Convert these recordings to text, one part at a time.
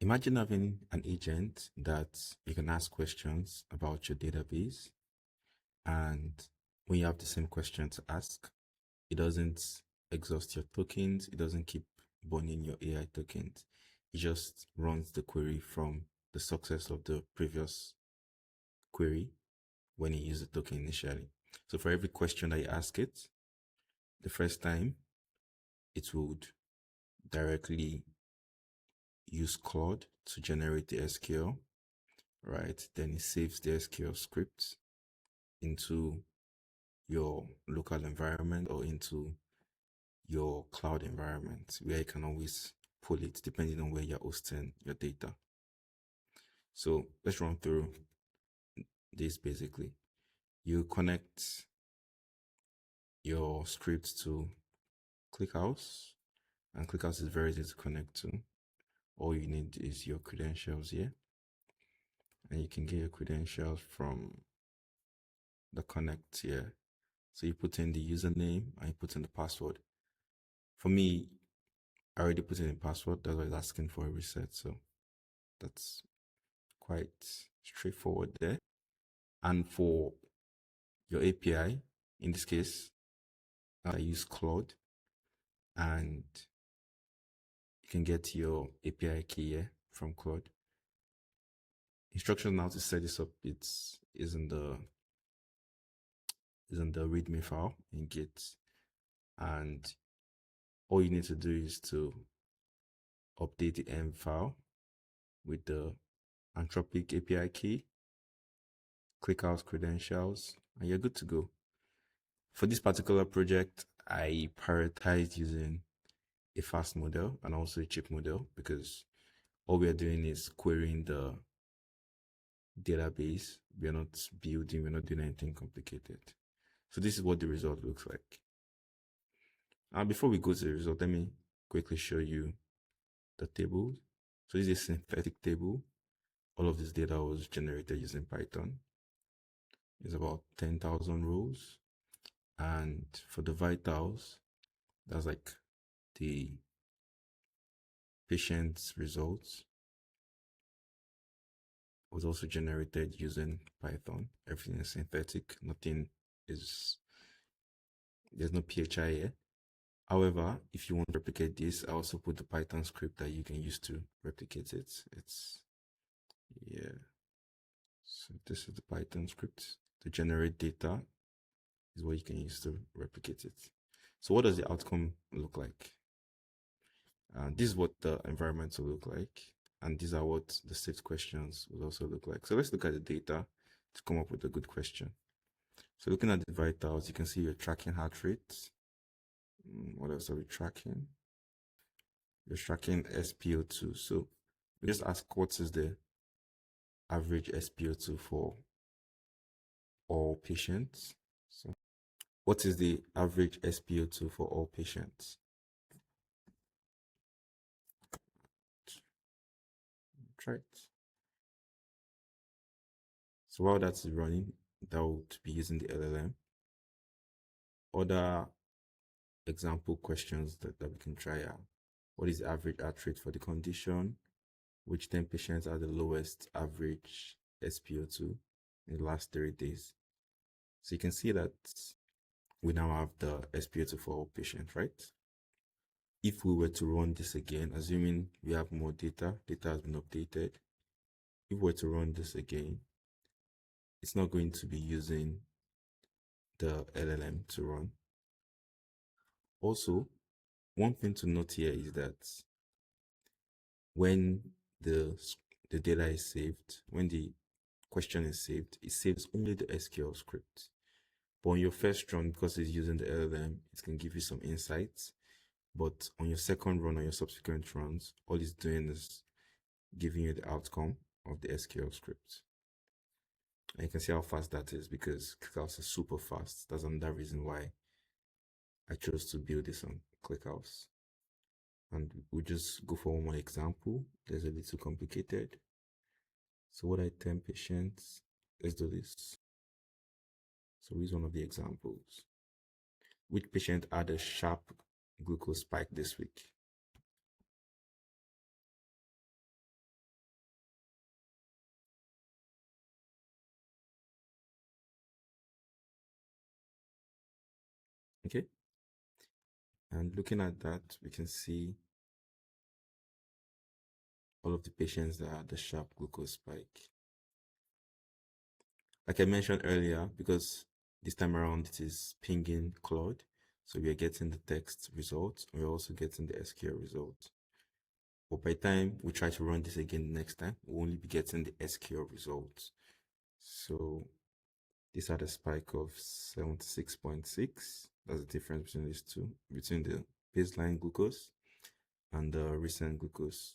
Imagine having an agent that you can ask questions about your database, and when you have the same question to ask, it doesn't exhaust your tokens, it doesn't keep burning your AI tokens. It just runs the query from the success of the previous query when you use the token initially. So for every question that you ask it, the first time, it would directly use Claude to generate the SQL, right? Then it saves the SQL script into your local environment or into your cloud environment where you can always pull it depending on where you're hosting your data. So let's run through this basically. You connect your script to ClickHouse, and ClickHouse is very easy to connect to. All you need is your credentials here, and you can get your credentials from the connect here. So you put in the username and you put in the password. For me, I already put in the password, that's why it's asking for a reset. So that's quite straightforward there. And for your API, in this case, I use Claude, and you can get your API key here from Claude. Instructions now to set this up, is in the README file in Git, and all you need to do is to update the env file with the Anthropic API key, ClickHouse credentials, and you're good to go. For this particular project, I prioritized using a fast model and also a cheap model because all we are doing is querying the database. We are not building, we're not doing anything complicated. So this is what the result looks like. Now, before we go to the result, let me quickly show you the table. So this is a synthetic table. All of this data was generated using Python. It's about 10,000 rows. And for the vitals, that's like the patient's results, was also generated using Python. Everything is synthetic. There's no PHI here. However, if you want to replicate this, I also put the Python script that you can use to replicate it. So this is the Python script to generate data, is what you can use to replicate it. So what does the outcome look like? This is what the environment will look like, and these are what the saved questions will also look like. So let's look at the data to come up with a good question. So looking at the vitals, you can see you're tracking heart rate. What else are we tracking? You're tracking SpO2. So we just ask, what is the average SpO2 for all patients? So what is the average SpO2 for all patients? Try it. So while that's running, that would be using the LLM. Other example questions that we can try are, what is the average heart rate for the condition? Which 10 patients are the lowest average SpO2 in the last 30 days? So you can see that we now have the SpO2 for all patients, right? If we were to run this again, assuming we have more data has been updated. If we were to run this again, it's not going to be using the LLM to run. Also, one thing to note here is that when the data is saved, when the question is saved, it saves only the SQL script. But on your first run, because it's using the LLM, it can give you some insights. But on your second run or your subsequent runs, all it's doing is giving you the outcome of the SQL script. And you can see how fast that is because ClickHouse is super fast. That's another reason why I chose to build this on ClickHouse. And we'll just go for one more example. There's a little complicated. So what are 10 patients? Let's do this. So here's one of the examples. Which patient had a sharp glucose spike this week? Okay. And looking at that, we can see all of the patients that had the sharp glucose spike. Like I mentioned earlier, because this time around it is pinging Claude, so we are getting the text result, and we're also getting the SQL result. But by the time we try to run this again next time, we'll only be getting the SQL results. So these are the spike of 76.6. That's the difference between these two, between the baseline glucose and the recent glucose.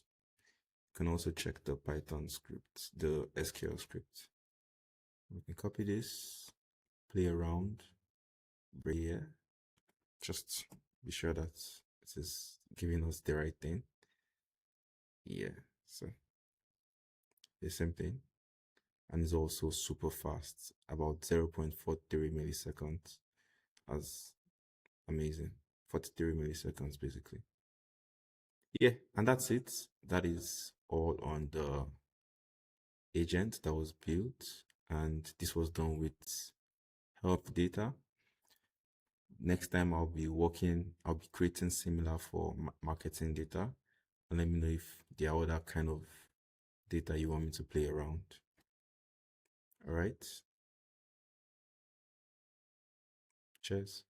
You can also check the Python script, the SQL script. We can copy this, play around, right here. Just be sure that it is giving us the right thing. Yeah, so the same thing. And it's also super fast, about 0.43 milliseconds. That's amazing. 43 milliseconds basically. Yeah, and that's it. That is all on the agent that was built, and this was done with help data. Next time I'll be creating similar for marketing data, and let me know if there are other kind of data you want me to play around. All right. Cheers.